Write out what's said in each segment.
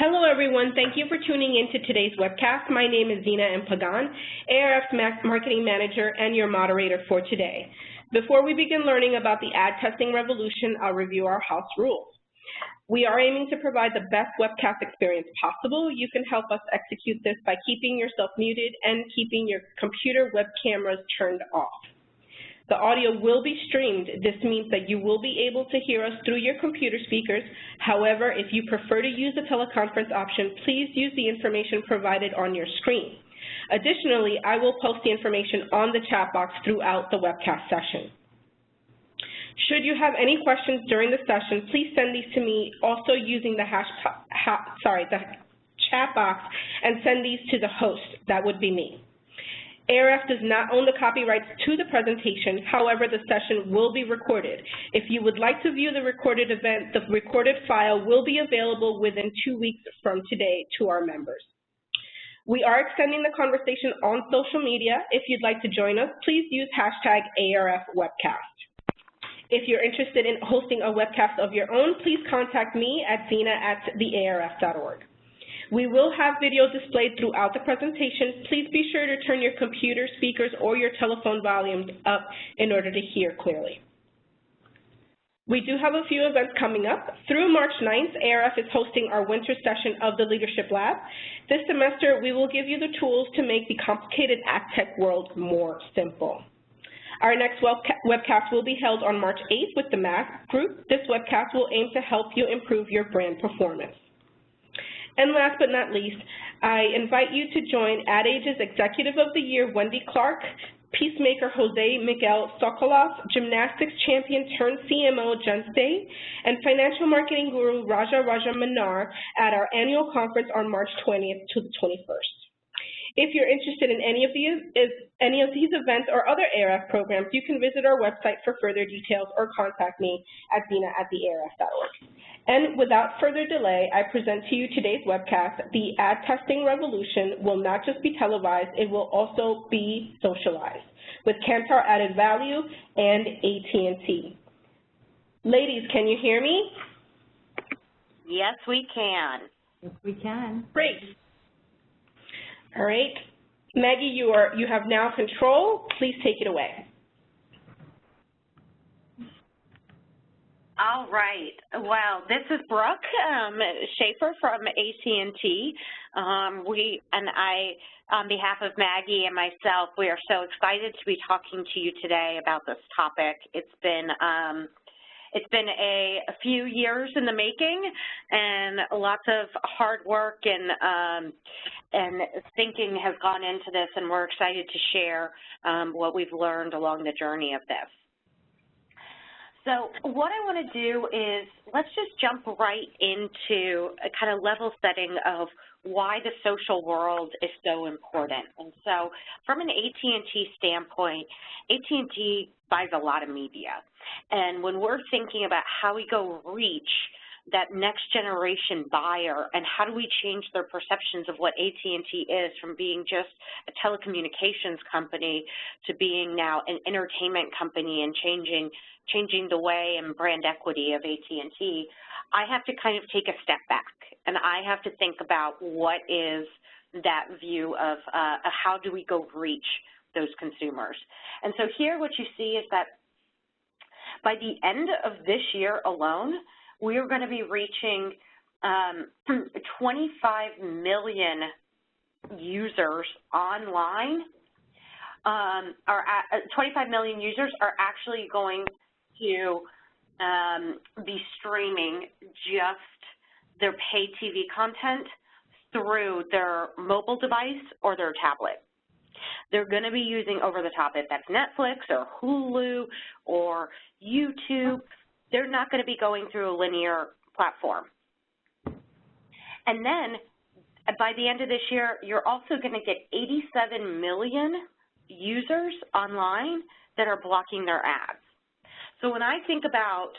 Hello, everyone. Thank you for tuning in to today's webcast. My name is Zina M. Pagan, ARF's Marketing Manager and your moderator for today. Before we begin learning about the ad testing revolution, I'll review our house rules. We are aiming to provide the best webcast experience possible. You can help us execute this by keeping yourself muted and keeping your computer web cameras turned off. The audio will be streamed. This means that you will be able to hear us through your computer speakers. However, if you prefer to use the teleconference option, please use the information provided on your screen. Additionally, I will post the information on the chat box throughout the webcast session. Should you have any questions during the session, please send these to me also using the chat box and send these to the host. That would be me. ARF does not own the copyrights to the presentation. However, the session will be recorded. If you would like to view the recorded event, the recorded file will be available within 2 weeks from today to our members. We are extending the conversation on social media. If you'd like to join us, please use hashtag #ARFwebcast. If you're interested in hosting a webcast of your own, please contact me at zina@thearf.org. We will have video displayed throughout the presentation. Please be sure to turn your computer speakers or your telephone volumes up in order to hear clearly. We do have a few events coming up. Through March 9th, ARF is hosting our winter session of the Leadership Lab. This semester, we will give you the tools to make the complicated ad tech world more simple. Our next webcast will be held on March 8th with the MAC group. This webcast will aim to help you improve your brand performance. And last but not least, I invite you to join Ad Age's Executive of the Year, Wendy Clark, Peacemaker Jose Miguel Sokolov, Gymnastics Champion turned CMO Jen Stay, and Financial Marketing Guru Raja Manar at our annual conference on March 20th to the 21st. If you're interested in any of these events or other ARF programs, you can visit our website for further details or contact me at zina@thearf.org. And without further delay, I present to you today's webcast. The ad testing revolution will not just be televised, it will also be socialized with Kantar Added Value and AT&T. Ladies, can you hear me? Yes, we can. Yes, we can. Great. All right. Maggie, you have now control. Please take it away. All right. Well, this is Brooke Schaefer from AT&T. On behalf of Maggie and myself, we are so excited to be talking to you today about this topic. It's been a few years in the making, and lots of hard work and thinking has gone into this, and we're excited to share what we've learned along the journey of this. So what I want to do is let's just jump right into a kind of level setting of why the social world is so important. And so from an AT&T standpoint, AT&T buys a lot of media. And when we're thinking about how we go reach that next generation buyer and how do we change their perceptions of what AT&T is from being just a telecommunications company to being now an entertainment company and changing the way and brand equity of AT&T, I have to kind of take a step back and I have to think about what is that view of how do we go reach those consumers. And so here what you see is that by the end of this year alone, we are going to be reaching 25 million users online. 25 million users are actually going to be streaming just their paid TV content through their mobile device or their tablet. They're going to be using over-the-top, if that's Netflix or Hulu or YouTube. They're not going to be going through a linear platform. And then by the end of this year, you're also going to get 87 million users online that are blocking their ads. So when I think about,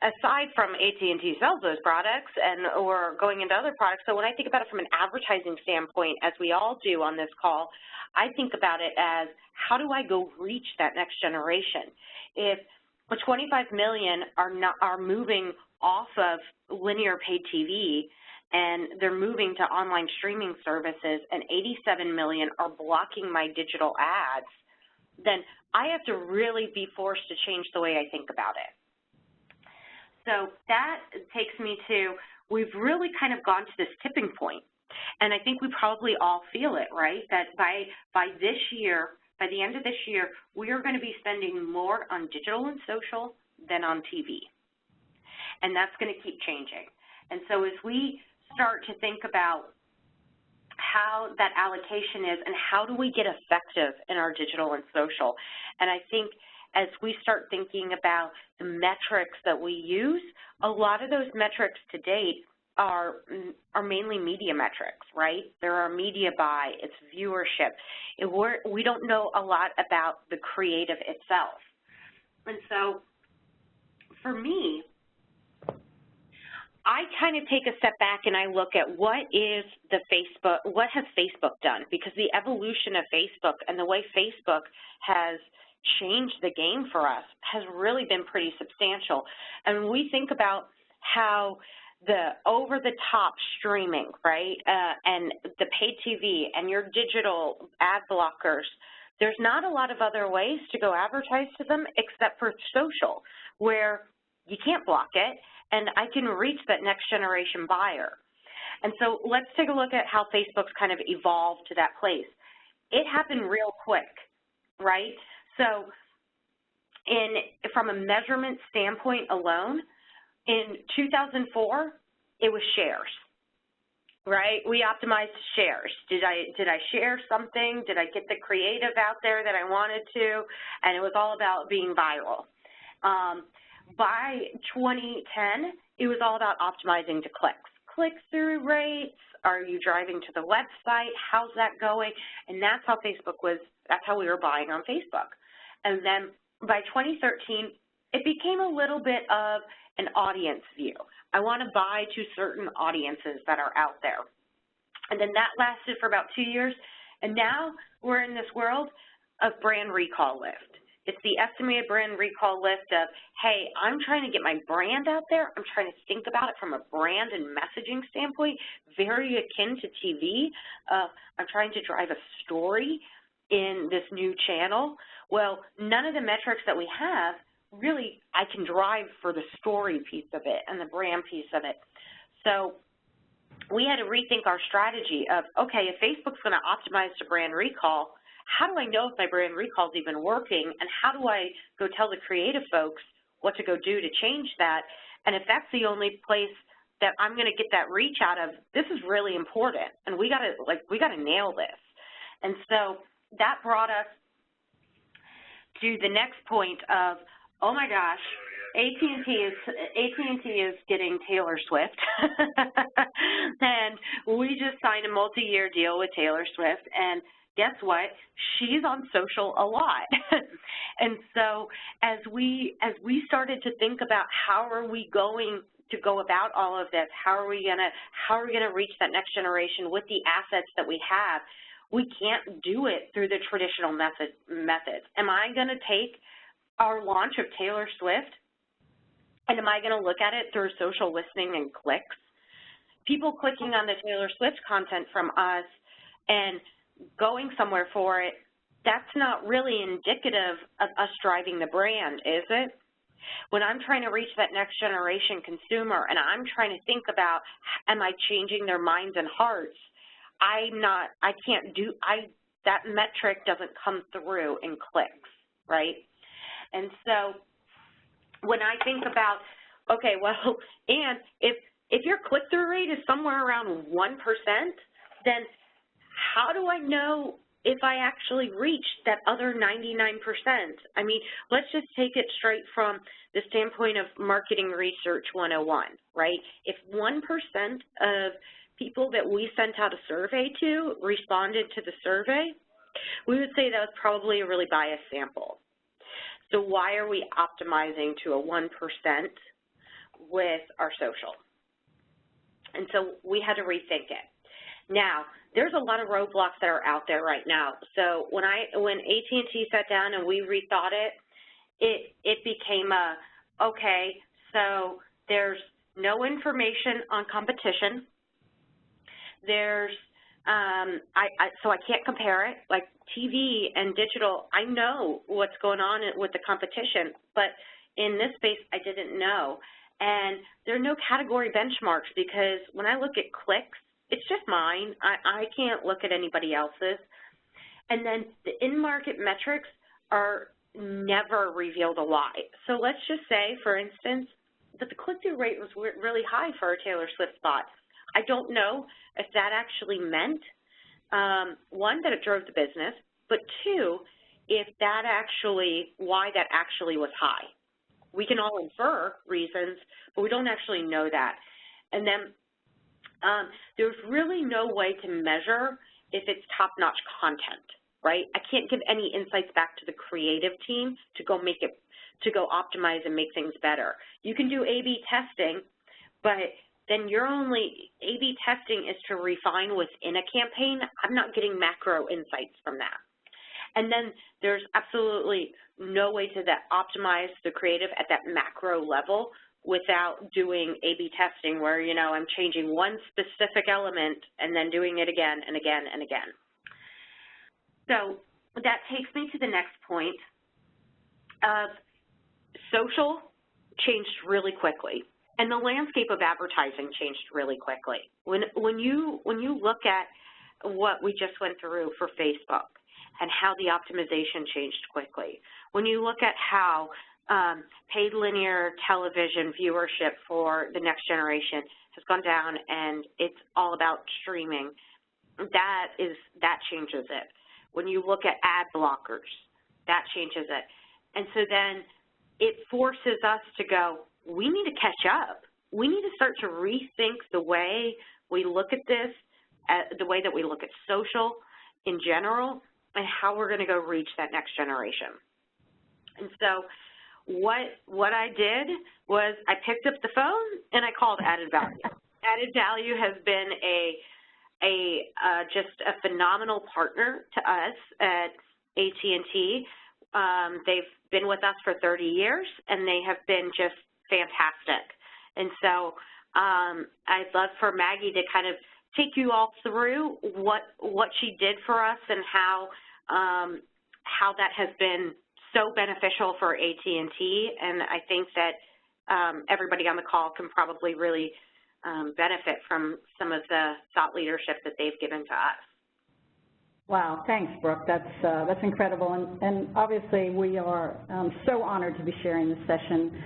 aside from AT&T sells those products or going into other products, so when I think about it from an advertising standpoint, as we all do on this call, I think about it as how do I go reach that next generation? If 25 million are moving off of linear paid TV and they're moving to online streaming services, and 87 million are blocking my digital ads, then I have to really be forced to change the way I think about it. So that takes me to, we've really kind of gone to this tipping point, and I think we probably all feel it, right? That by this year, by the end of this year, we are going to be spending more on digital and social than on TV, and that's going to keep changing. And so as we start to think about how that allocation is and how do we get effective in our digital and social, and I think as we start thinking about the metrics that we use, a lot of those metrics to date are mainly media metrics, right? There are media buy, it's viewership. We don't know a lot about the creative itself. And so for me, I kind of take a step back and I look at what has Facebook done, because the evolution of Facebook and the way Facebook has changed the game for us has really been pretty substantial. And when we think about how the over-the-top streaming, right, and the paid TV and your digital ad blockers, there's not a lot of other ways to go advertise to them except for social, where you can't block it, and I can reach that next generation buyer. And so let's take a look at how Facebook's kind of evolved to that place. It happened real quick, right? So from a measurement standpoint alone, in 2004, it was shares, right? We optimized shares. Did I share something? Did I get the creative out there that I wanted to? And it was all about being viral. By 2010, it was all about optimizing to clicks. Click-through rates, are you driving to the website, how's that going? And that's how that's how we were buying on Facebook. And then by 2013, it became a little bit of an audience view. I want to buy to certain audiences that are out there. And then that lasted for about 2 years, and now we're in this world of brand recall lift. It's the estimated brand recall list of, hey, I'm trying to get my brand out there. I'm trying to think about it from a brand and messaging standpoint, very akin to TV. I'm trying to drive a story in this new channel. Well, none of the metrics that we have really I can drive for the story piece of it and the brand piece of it. So we had to rethink our strategy of, okay, if Facebook's going to optimize to brand recall, how do I know if my brand recall is even working, and how do I go tell the creative folks what to go do to change that? And if that's the only place that I'm going to get that reach out of, this is really important, and we got to nail this. And so that brought us to the next point of, oh my gosh, AT&T is getting Taylor Swift, and we just signed a multi-year deal with Taylor Swift, and guess what? She's on social a lot. And so as we started to think about how are we going to go about all of this, how are we gonna reach that next generation with the assets that we have, we can't do it through the traditional methods. Am I gonna take our launch of Taylor Swift and am I gonna look at it through social listening and clicks? People clicking on the Taylor Swift content from us and going somewhere for it, that's not really indicative of us driving the brand, is it? When I'm trying to reach that next generation consumer and I'm trying to think about, am I changing their minds and hearts, that metric doesn't come through in clicks, right? And so when I think about, okay, well, and if your click-through rate is somewhere around 1%, then how do I know if I actually reached that other 99%? I mean, let's just take it straight from the standpoint of marketing research 101, right? If 1% of people that we sent out a survey to responded to the survey, we would say that was probably a really biased sample. So why are we optimizing to a 1% with our social? And so we had to rethink it. Now, there's a lot of roadblocks that are out there right now. So when AT&T sat down and we rethought it became okay, so there's no information on competition, There's, so I can't compare it. Like TV and digital, I know what's going on with the competition, but in this space, I didn't know. And there are no category benchmarks because when I look at clicks, it's just mine. I can't look at anybody else's. And then the in-market metrics are never revealed a lot. So let's just say, for instance, that the click-through rate was really high for a Taylor Swift spot. I don't know if that actually meant, one, that it drove the business, but two, if that actually, why that actually was high. We can all infer reasons, but we don't actually know that. And then there's really no way to measure if it's top-notch content, right? I can't give any insights back to the creative team to go make it, to go optimize and make things better. You can do A/B testing, but then your only A/B testing is to refine within a campaign. I'm not getting macro insights from that. And then there's absolutely no way to optimize the creative at that macro level without doing A/B testing where, you know, I'm changing one specific element and then doing it again and again and again. So that takes me to the next point of social changed really quickly, and the landscape of advertising changed really quickly. When you look at what we just went through for Facebook and how the optimization changed quickly, when you look at how paid linear television viewership for the next generation has gone down and it's all about streaming, that changes it. When you look at ad blockers, that changes it. And so then it forces us to go, we need to catch up. We need to start to rethink the way we look at this, the way that we look at social in general, and how we're going to go reach that next generation. And so what I did was I picked up the phone and I called Added Value. Added Value has been just a phenomenal partner to us at AT&T. They've been with us for 30 years, and they have been just fantastic. And so I'd love for Maggie to kind of take you all through what she did for us and how that has been so beneficial for AT&T. And I think that everybody on the call can probably really benefit from some of the thought leadership that they've given to us. Wow, thanks, Brooke. That's incredible, and obviously we are so honored to be sharing this session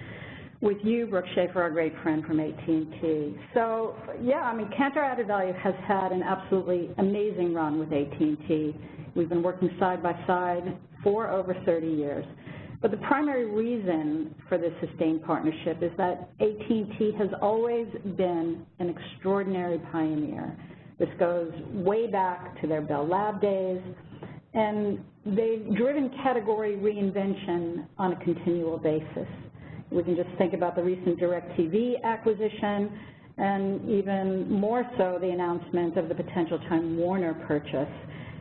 with you, Brooke Schaefer, our great friend from AT&T. So, yeah, I mean, Kantar Added Value has had an absolutely amazing run with AT&T. We've been working side by side for over 30 years. But the primary reason for this sustained partnership is that AT&T has always been an extraordinary pioneer. This goes way back to their Bell Lab days, and they've driven category reinvention on a continual basis. We can just think about the recent DirecTV acquisition, and even more so the announcement of the potential Time Warner purchase.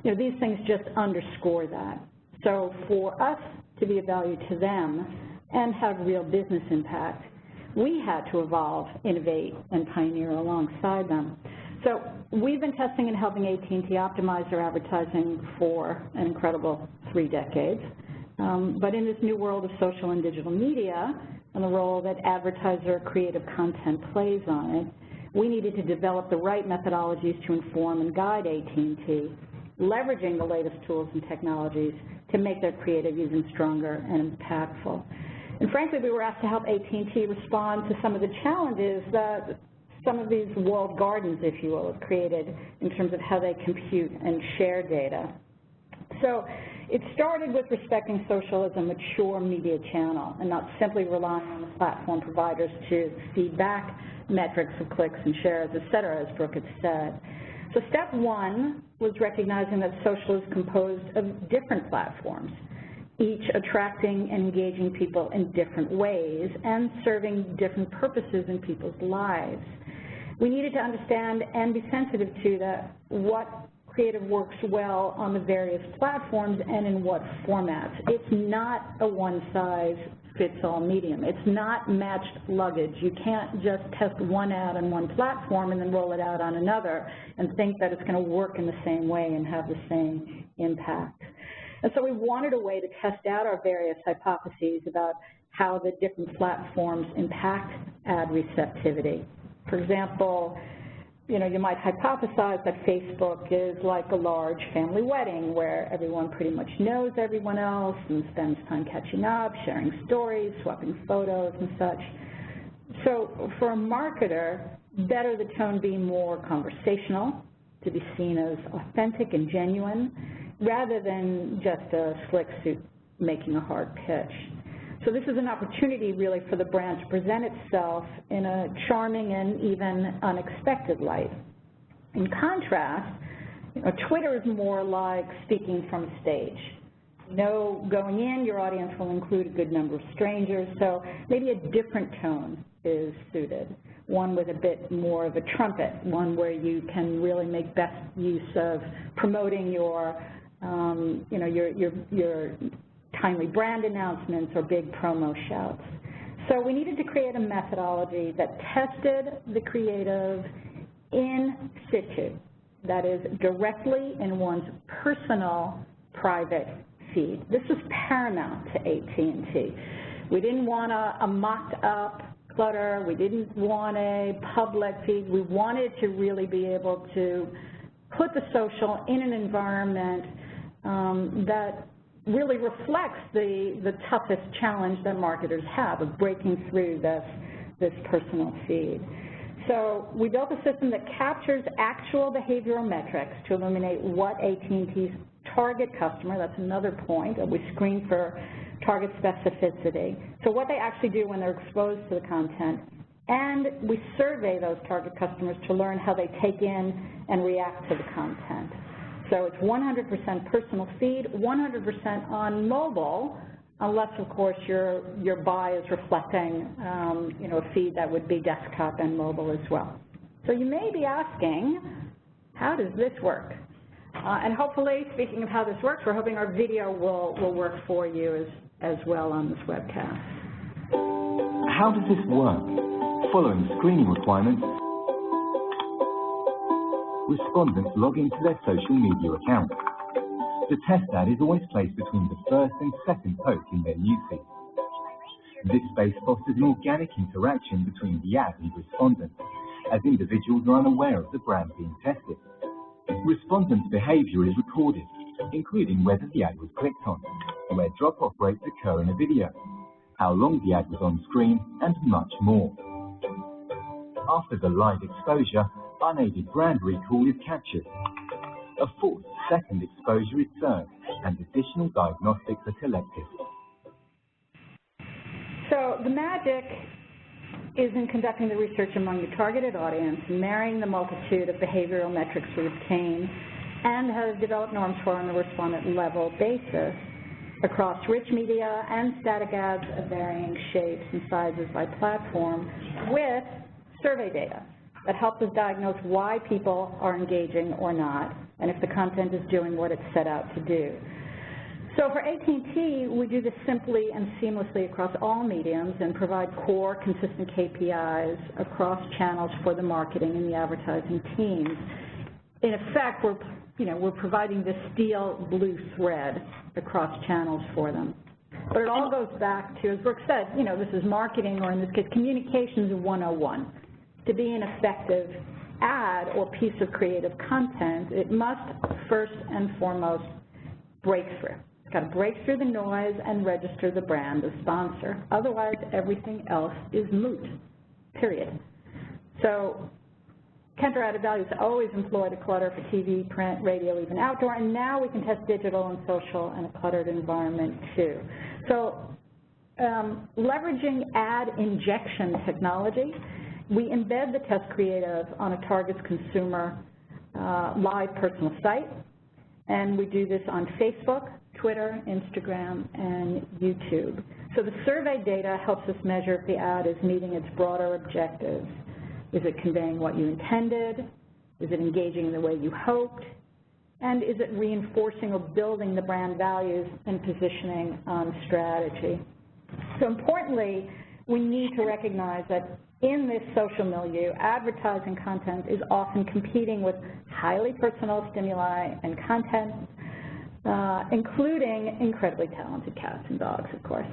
You know, these things just underscore that. So for us to be of value to them and have real business impact, we had to evolve, innovate, and pioneer alongside them. So we've been testing and helping AT&T optimize their advertising for an incredible 3 decades. But in this new world of social and digital media and the role that advertiser creative content plays on it, we needed to develop the right methodologies to inform and guide AT&T, leveraging the latest tools and technologies to make their creative even stronger and impactful. And frankly, we were asked to help AT&T respond to some of the challenges that some of these walled gardens, if you will, have created in terms of how they compute and share data. So it started with respecting social as a mature media channel and not simply relying on the platform providers to feed back metrics of clicks and shares, et cetera, as Brooke had said. So step 1 was recognizing that social is composed of different platforms, each attracting and engaging people in different ways and serving different purposes in people's lives. We needed to understand and be sensitive to what creative works well on the various platforms and in what formats. It's not a one-size-fits-all medium. It's not matched luggage. You can't just test one ad on one platform and then roll it out on another and think that it's going to work in the same way and have the same impact. And so we wanted a way to test out our various hypotheses about how the different platforms impact ad receptivity. For example, you know, you might hypothesize that Facebook is like a large family wedding where everyone pretty much knows everyone else and spends time catching up, sharing stories, swapping photos and such. So for a marketer, better the tone be more conversational, to be seen as authentic and genuine, rather than just a slick suit making a hard pitch. So this is an opportunity really for the brand to present itself in a charming and even unexpected light. In contrast, you know, Twitter is more like speaking from a stage. You know, going in, your audience will include a good number of strangers, so maybe a different tone is suited, one with a bit more of a trumpet, one where you can really make best use of promoting your, you know, your timely brand announcements or big promo shouts. So we needed to create a methodology that tested the creative in situ, that is directly in one's personal private feed. This was paramount to AT&T. We didn't want a mocked up clutter. We didn't want a public feed. We wanted to really be able to put the social in an environment that really reflects the toughest challenge that marketers have of breaking through this personal feed. So we built a system that captures actual behavioral metrics to illuminate what AT&T's target customer, that's another point, that we screen for target specificity, so what they actually do when they're exposed to the content, and we survey those target customers to learn how they take in and react to the content. So it's 100% personal feed, 100% on mobile, unless, of course, your buy is reflecting, you know, a feed that would be desktop and mobile as well. So you may be asking, how does this work? And hopefully, speaking of how this works, we're hoping our video will work for you as well on this webcast. How does this work? Following screening requirements, respondents log into their social media account. The test ad is always placed between the first and second post in their newsfeed. This space fosters an organic interaction between the ad and respondents, as individuals are unaware of the brand being tested. Respondents' behavior is recorded, including whether the ad was clicked on, where drop-off rates occur in a video, how long the ad was on screen, and much more. After the live exposure, unaided brand recall is captured. A fourth second exposure is served, and additional diagnostics are collected. So the magic is in conducting the research among the targeted audience, marrying the multitude of behavioral metrics we obtain, and have developed norms for on a respondent level basis across rich media and static ads of varying shapes and sizes by platform, with survey data that helps us diagnose why people are engaging or not, and if the content is doing what it's set out to do. So for AT&T, we do this simply and seamlessly across all mediums and provide core, consistent KPIs across channels for the marketing and the advertising teams. In effect, we're providing this steel blue thread across channels for them. But it all goes back to, as Brooke said, you know, this is marketing, or in this case, communications 101. To be an effective ad or piece of creative content, it must first and foremost break through. It's got to break through the noise and register the brand, the sponsor. Otherwise, everything else is moot, period. So counter-added values always employed a clutter for TV, print, radio, even outdoor, and now we can test digital and social in a cluttered environment too. So leveraging ad injection technology, we embed the test creative on a target's consumer live personal site, and we do this on Facebook, Twitter, Instagram, and YouTube. So the survey data helps us measure if the ad is meeting its broader objectives. Is it conveying what you intended? Is it engaging in the way you hoped? And is it reinforcing or building the brand values and positioning strategy? So importantly, we need to recognize that in this social milieu, advertising content is often competing with highly personal stimuli and content, including incredibly talented cats and dogs, of course.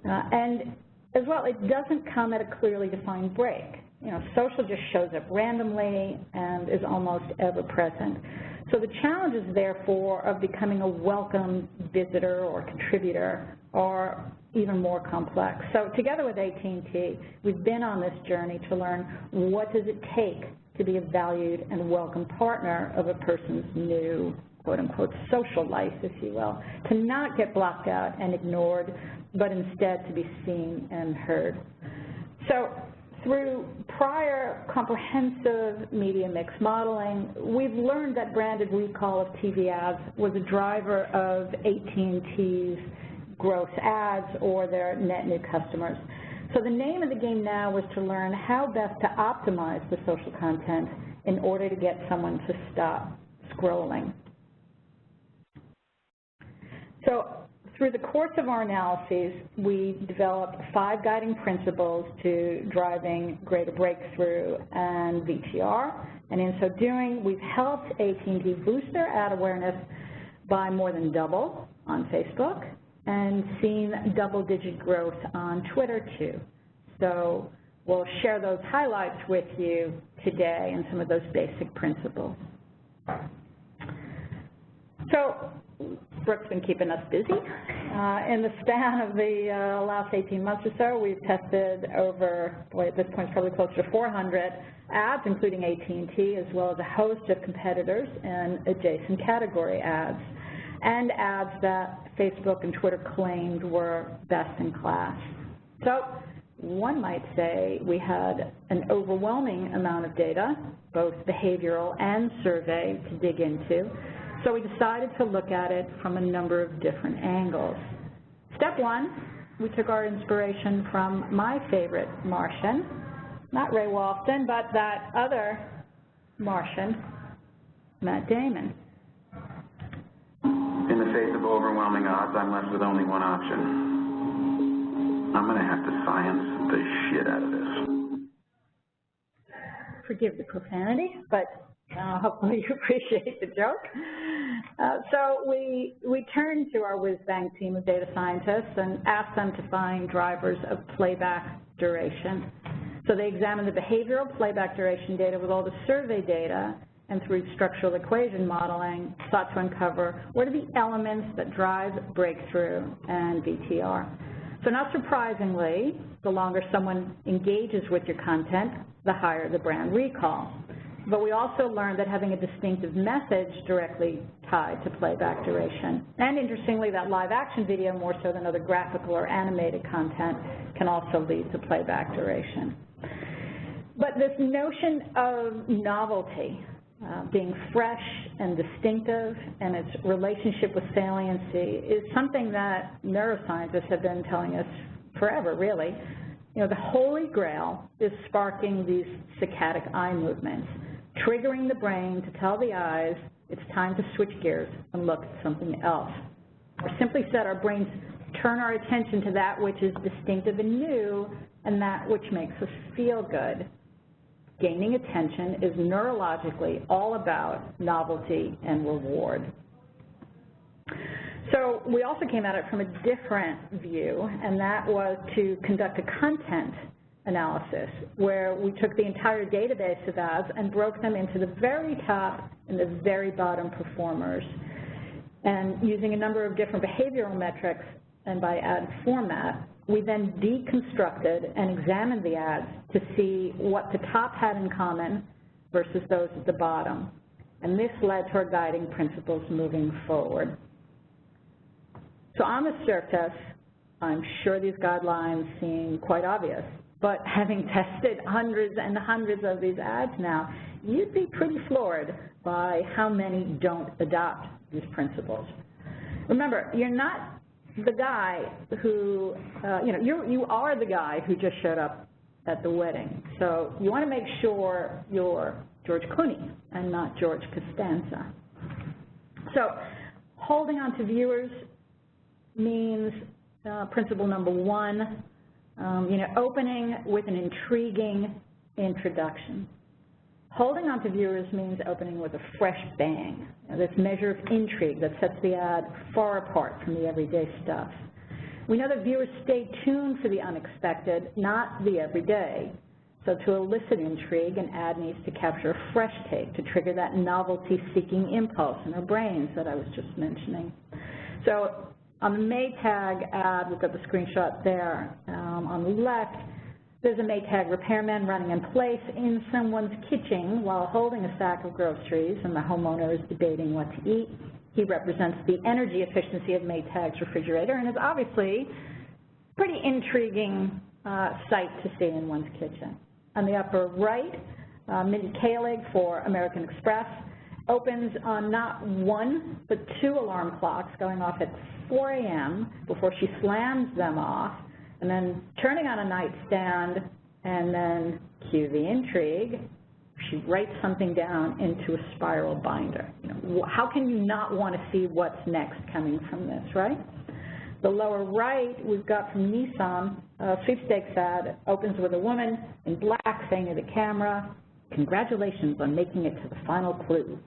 And as well, it doesn't come at a clearly defined break. You know, social just shows up randomly and is almost ever present. So the challenges, therefore, of becoming a welcome visitor or contributor are even more complex. So together with AT&T, we've been on this journey to learn what does it take to be a valued and welcome partner of a person's new, quote-unquote, social life, if you will, to not get blocked out and ignored, but instead to be seen and heard. So through prior comprehensive media mix modeling, we've learned that branded recall of TV ads was a driver of AT&T's gross ads or their net new customers. So the name of the game now was to learn how best to optimize the social content in order to get someone to stop scrolling. So through the course of our analyses, we developed 5 guiding principles to driving greater breakthrough and VTR, and in so doing, we've helped AT&T boost their ad awareness by more than double on Facebook and seen double-digit growth on Twitter, too. So we'll share those highlights with you today and some of those basic principles. So Brooke's been keeping us busy. In the span of the last 18 months or so, we've tested over, boy, at this point, it's probably closer to 400 ads, including AT&T, as well as a host of competitors and adjacent category ads, and ads that Facebook and Twitter claimed were best in class. So one might say we had an overwhelming amount of data, both behavioral and survey, to dig into. So we decided to look at it from a number of different angles. Step 1, we took our inspiration from my favorite Martian, not Ray Walston, but that other Martian, Matt Damon. In the face of overwhelming odds, I'm left with only one option. I'm going to have to science the shit out of this. Forgive the profanity, but hopefully you appreciate the joke. So we turned to our whiz-bang team of data scientists and asked them to find drivers of playback duration. So they examined the behavioral playback duration data with all the survey data, and through structural equation modeling, sought to uncover what are the elements that drive breakthrough and VTR. So not surprisingly, the longer someone engages with your content, the higher the brand recall. But we also learned that having a distinctive message directly tied to playback duration. And interestingly, that live action video, more so than other graphical or animated content, can also lead to playback duration. But this notion of novelty, being fresh and distinctive, and its relationship with saliency is something that neuroscientists have been telling us forever, really. You know, the holy grail is sparking these saccadic eye movements, triggering the brain to tell the eyes it's time to switch gears and look at something else. Or simply said, our brains turn our attention to that which is distinctive and new and that which makes us feel good. Gaining attention is neurologically all about novelty and reward. So we also came at it from a different view, and that was to conduct a content analysis where we took the entire database of ads and broke them into the very top and the very bottom performers. And using a number of different behavioral metrics and by ad format, we then deconstructed and examined the ads to see what the top had in common versus those at the bottom. And this led to our guiding principles moving forward. So on the surface, I'm sure these guidelines seem quite obvious, but having tested hundreds and hundreds of these ads now, you'd be pretty floored by how many don't adopt these principles. Remember, you're not the guy who, you are the guy who just showed up at the wedding. So you want to make sure you're George Clooney and not George Costanza. So holding on to viewers means principle number one, opening with an intriguing introduction. Holding on to viewers means opening with a fresh bang, this measure of intrigue that sets the ad far apart from the everyday stuff. We know that viewers stay tuned for the unexpected, not the everyday. So to elicit intrigue, an ad needs to capture a fresh take to trigger that novelty-seeking impulse in our brains that I was just mentioning. So on the Maytag ad, we've got the screenshot there. On the left, there's a Maytag repairman running in place in someone's kitchen while holding a sack of groceries, and the homeowner is debating what to eat. He represents the energy efficiency of Maytag's refrigerator and is obviously a pretty intriguing sight to see in one's kitchen. On the upper right, Mindy Kaling for American Express opens on not one, but 2 alarm clocks going off at 4 a.m. before she slams them off, and then turning on a nightstand, and then cue the intrigue, she writes something down into a spiral binder. How can you not want to see what's next coming from this, right? The lower right, we've got from Nissan, a sweepstakes ad opens with a woman in black saying to the camera, "Congratulations on making it to the final clue,"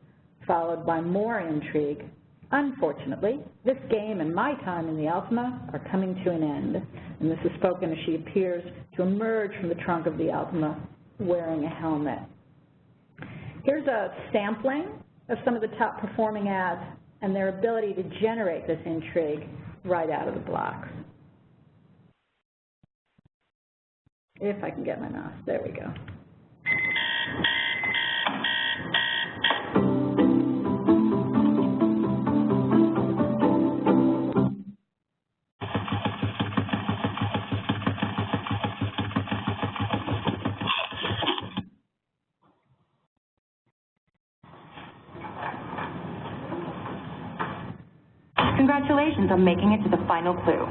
followed by more intrigue. "Unfortunately, this game and my time in the Altima are coming to an end." And this is spoken as she appears to emerge from the trunk of the Altima wearing a helmet. Here's a sampling of some of the top performing ads and their ability to generate this intrigue right out of the blocks. If I can get my mouse, there we go. Congratulations on making it to the final clue.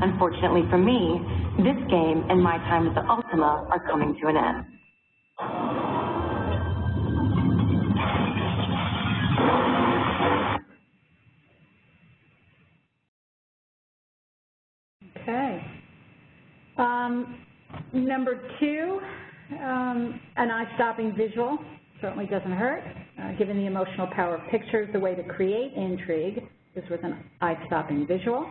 Unfortunately for me, this game and my time at the Ultima are coming to an end. Okay. Number 2, an eye-stopping visual certainly doesn't hurt. Given the emotional power of pictures, the way to create intrigue is with an eye-stopping visual.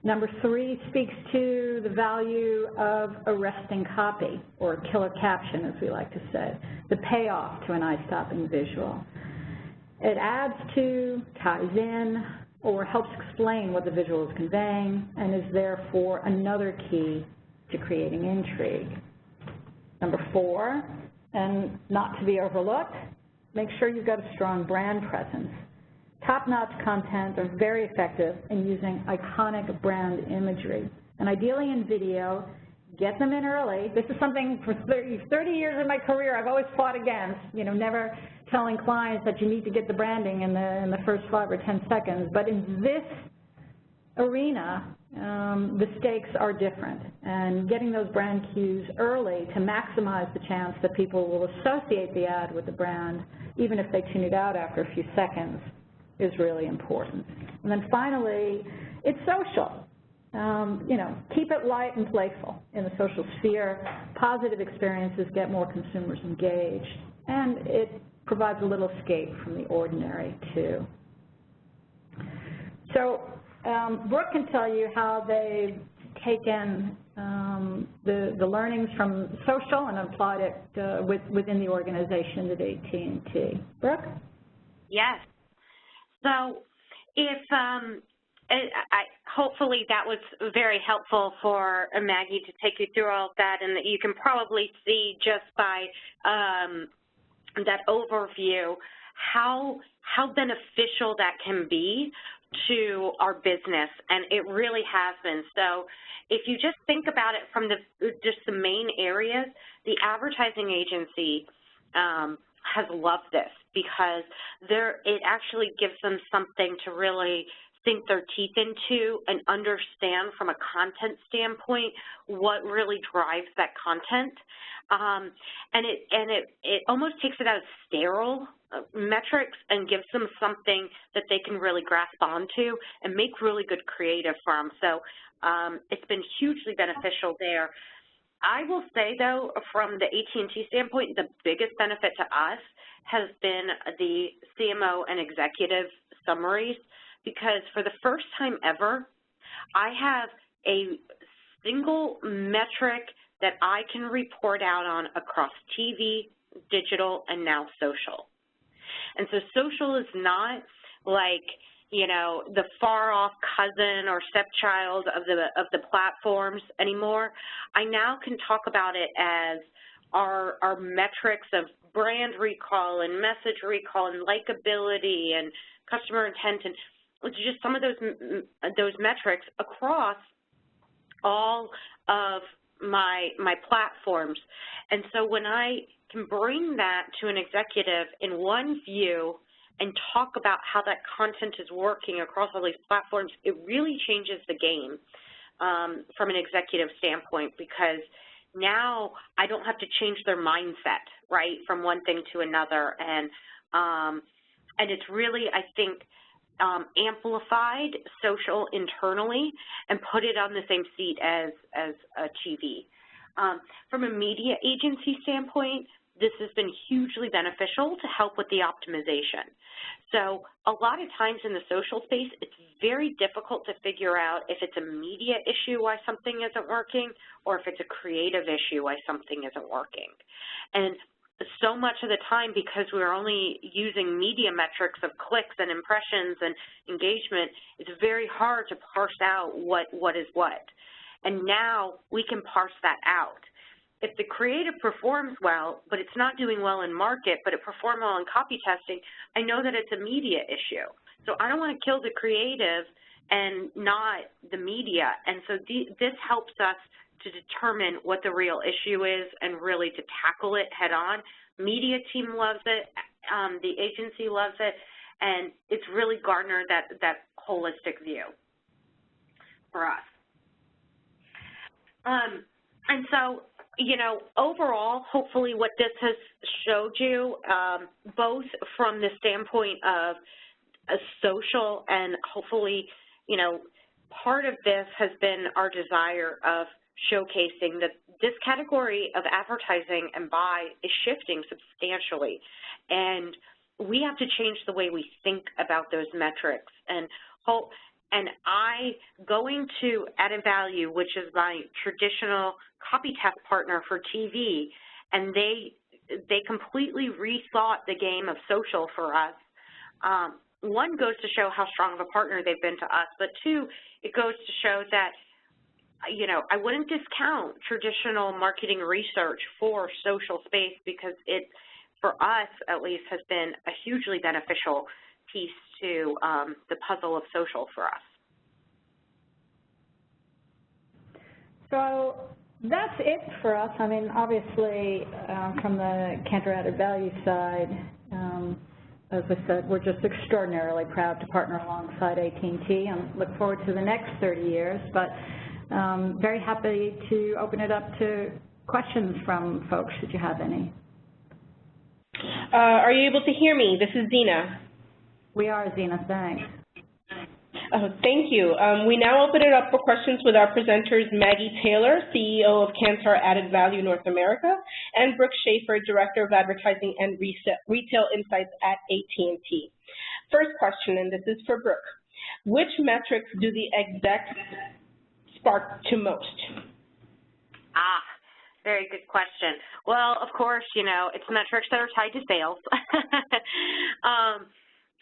Number 3 speaks to the value of arresting copy, or killer caption, as we like to say, the payoff to an eye-stopping visual. It adds to, ties in, or helps explain what the visual is conveying, and is therefore another key to creating intrigue. Number 4, and not to be overlooked, make sure you've got a strong brand presence. Top-notch content are very effective in using iconic brand imagery. And ideally in video, get them in early. This is something for 30 years of my career I've always fought against, never telling clients that you need to get the branding in the first 5 or 10 seconds. But in this arena, the stakes are different. And getting those brand cues early to maximize the chance that people will associate the ad with the brand, even if they tune it out after a few seconds, is really important. And then finally, it's social. Keep it light and playful in the social sphere. Positive experiences get more consumers engaged, and it provides a little escape from the ordinary, too. So Brooke can tell you how they've taken the learnings from social and applied it within the organization at AT&T. Brooke? Yes. So if hopefully that was very helpful for Maggie to take you through all of that, and that you can probably see just by that overview how beneficial that can be to our business, and it really has been. So if you just think about it from just the main areas, the advertising agency has loved this, because it actually gives them something to really sink their teeth into and understand from a content standpoint what really drives that content. And it almost takes it out of sterile metrics and gives them something that they can really grasp onto and make really good creative from. So it's been hugely beneficial there. I will say, though, from the AT&T standpoint, the biggest benefit to us has been the CMO and executive summaries, because for the first time ever, I have a single metric that I can report out on across TV, digital, and now social. And so social is not like, you know, the far-off cousin or stepchild of the platforms anymore. I now can talk about it as our metrics of brand recall and message recall and likability and customer intent, and just some of those metrics across all of my platforms. And so when I can bring that to an executive in one view and talk about how that content is working across all these platforms, it really changes the game from an executive standpoint, because now I don't have to change their mindset, right, from one thing to another. And it's really, I think, amplified social internally and put it on the same seat as a TV. From a media agency standpoint, this has been hugely beneficial to help with the optimization. So a lot of times in the social space, it's very difficult to figure out if it's a media issue why something isn't working or if it's a creative issue why something isn't working. And so much of the time, because we're only using media metrics of clicks and impressions and engagement, it's very hard to parse out what is what. And now we can parse that out. If the creative performs well, but it's not doing well in market, but it performed well in copy testing, I know that it's a media issue. So I don't want to kill the creative and not the media. And so this helps us to determine what the real issue is and really to tackle it head on. Media team loves it, the agency loves it, and it's really garnered that holistic view for us. And so, you know, overall, hopefully what this has showed you, both from the standpoint of a social and hopefully, you know, part of this has been our desire of showcasing that this category of advertising and buy is shifting substantially. And we have to change the way we think about those metrics. And going to Added Value, which is my traditional copy test partner for TV, and they completely rethought the game of social for us. One goes to show how strong of a partner they've been to us, but two, it goes to show that, you know, I wouldn't discount traditional marketing research for social space, because it, for us at least, has been a hugely beneficial piece to the puzzle of social for us. So that's it for us. I mean, obviously, from the Cantor Added Value side, as I said, we're just extraordinarily proud to partner alongside AT&T and look forward to the next 30 years. But very happy to open it up to questions from folks, should you have any. Are you able to hear me? This is Zena. We are, Zena, thanks. Thank you. We now open it up for questions with our presenters, Maggie Taylor, CEO of Cantor Added Value North America, and Brooke Schaefer, Director of Advertising and Retail Insights at AT&T. First question, and this is for Brooke. Which metrics do the execs spark to most? Very good question. Well, of course, you know, it's metrics that are tied to sales.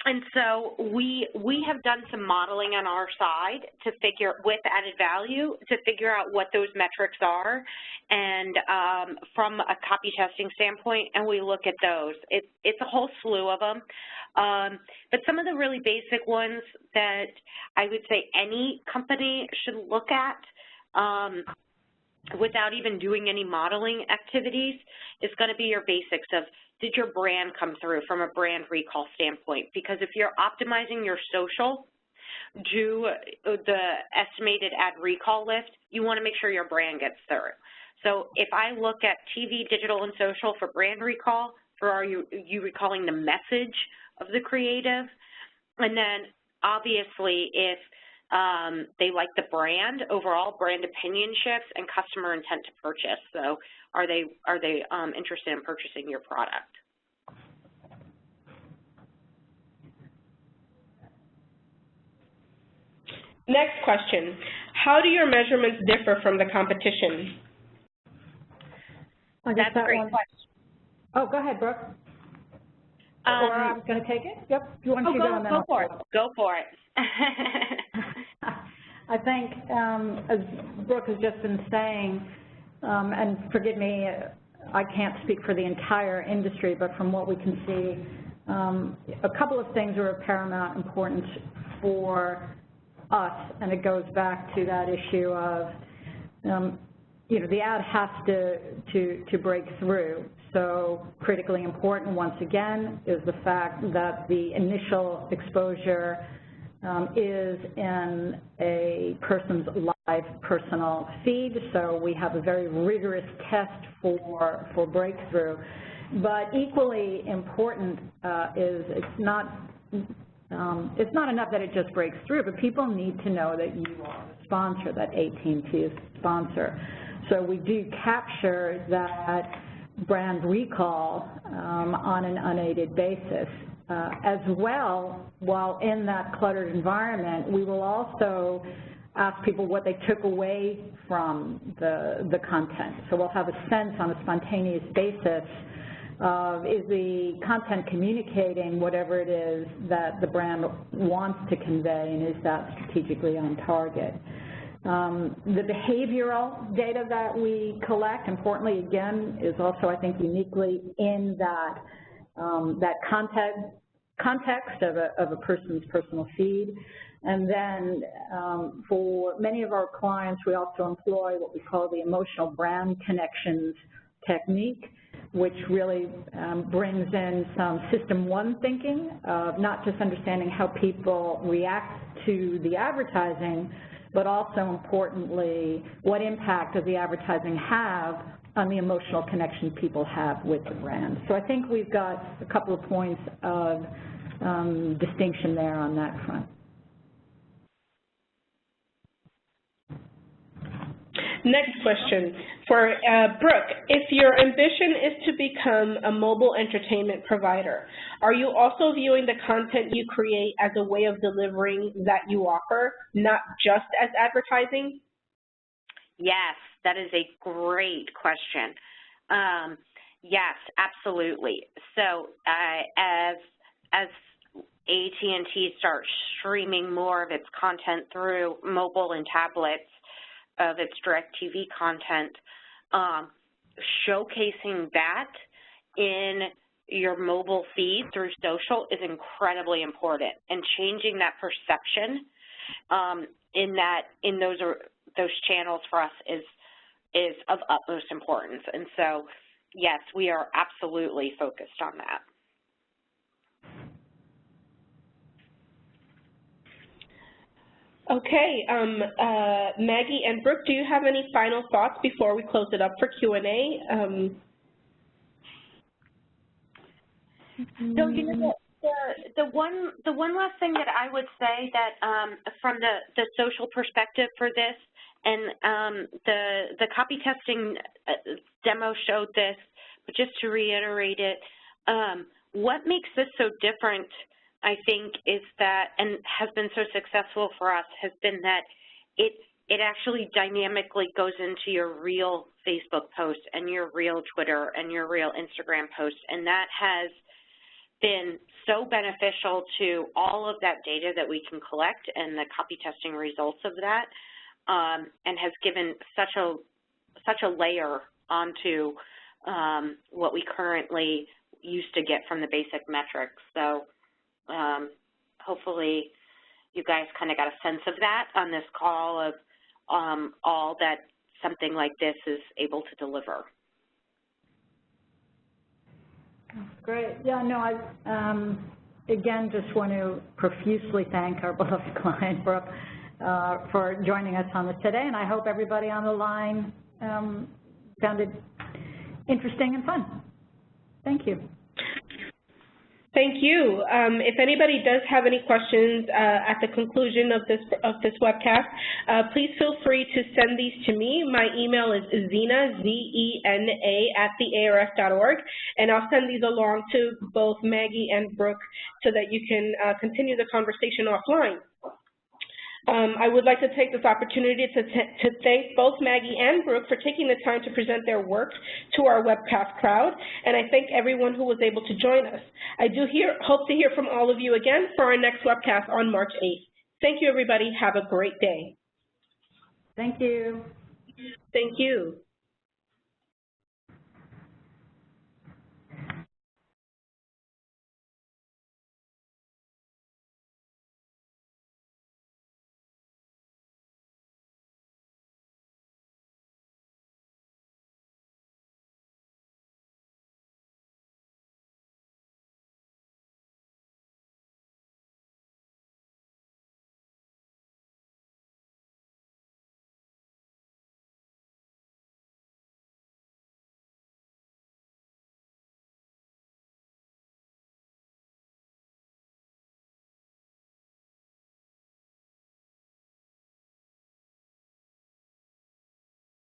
And so we have done some modeling on our side to figure, with Added Value, to figure out what those metrics are, and from a copy testing standpoint, and we look at those. It's a whole slew of them, but some of the really basic ones that I would say any company should look at without even doing any modeling activities is going to be your basics of, did your brand come through from a brand recall standpoint? Because if you're optimizing your social, do the estimated ad recall list, you want to make sure your brand gets through. So if I look at TV, digital, and social for brand recall, for are you recalling the message of the creative? And then obviously if they like the brand, overall brand opinion shifts, and customer intent to purchase. So are they interested in purchasing your product? Next question, how do your measurements differ from the competition? That's a great question. Oh, go ahead, Brooke. Or I was going to take it? Yep. Do you want to go on that? Go for it. Go for it. I think, as Brooke has just been saying, and forgive me, I can't speak for the entire industry, but from what we can see, a couple of things are of paramount importance for us, and it goes back to that issue of, the ad has to break through. So critically important, once again, is the fact that the initial exposure is in a person's live personal feed. So we have a very rigorous test for breakthrough. But equally important is it's not enough that it just breaks through, but people need to know that you are the sponsor, that AT&T is the sponsor. So we do capture that brand recall on an unaided basis. As well, while in that cluttered environment, we will also ask people what they took away from the content. So we'll have a sense on a spontaneous basis of, is the content communicating whatever it is that the brand wants to convey, and is that strategically on target? The behavioral data that we collect, importantly, again, is also, I think, uniquely in that context of a person's personal feed. And then for many of our clients, we also employ what we call the emotional brand connections technique, which really brings in some system one thinking of not just understanding how people react to the advertising, but also importantly, what impact does the advertising have on the emotional connection people have with the brand. So I think we've got a couple of points of distinction there on that front. Next question for Brooke. If your ambition is to become a mobile entertainment provider, are you also viewing the content you create as a way of delivering that you offer, not just as advertising? Yes, that is a great question. Yes, absolutely. So as AT&T starts streaming more of its content through mobile and tablets, of its DirecTV content, showcasing that in your mobile feed through social is incredibly important, and changing that perception in those channels for us is of utmost importance. And so, yes, we are absolutely focused on that. Okay, Maggie and Brooke, do you have any final thoughts before we close it up for Q&A? So, you know, the one last thing that I would say that from the social perspective for this, and the copy testing demo showed this, but just to reiterate it, what makes this so different, I think, is that, and has been so successful for us, has been that it actually dynamically goes into your real Facebook post and your real Twitter and your real Instagram post, and that has been so beneficial to all of that data that we can collect and the copy testing results of that, and has given such a layer onto what we currently used to get from the basic metrics. So hopefully you guys kind of got a sense of that on this call of all that something like this is able to deliver. Great. Yeah, no, again, just want to profusely thank our beloved client, Brooke, for joining us on this today, and I hope everybody on the line found it interesting and fun. Thank you. Thank you. If anybody does have any questions at the conclusion of this webcast, please feel free to send these to me. My email is Zena, Z-E-N-A, @thearf.org, and I'll send these along to both Maggie and Brooke so that you can continue the conversation offline. I would like to take this opportunity to thank both Maggie and Brooke for taking the time to present their work to our webcast crowd, and I thank everyone who was able to join us. I do hope to hear from all of you again for our next webcast on March 8th. Thank you, everybody. Have a great day. Thank you. Thank you.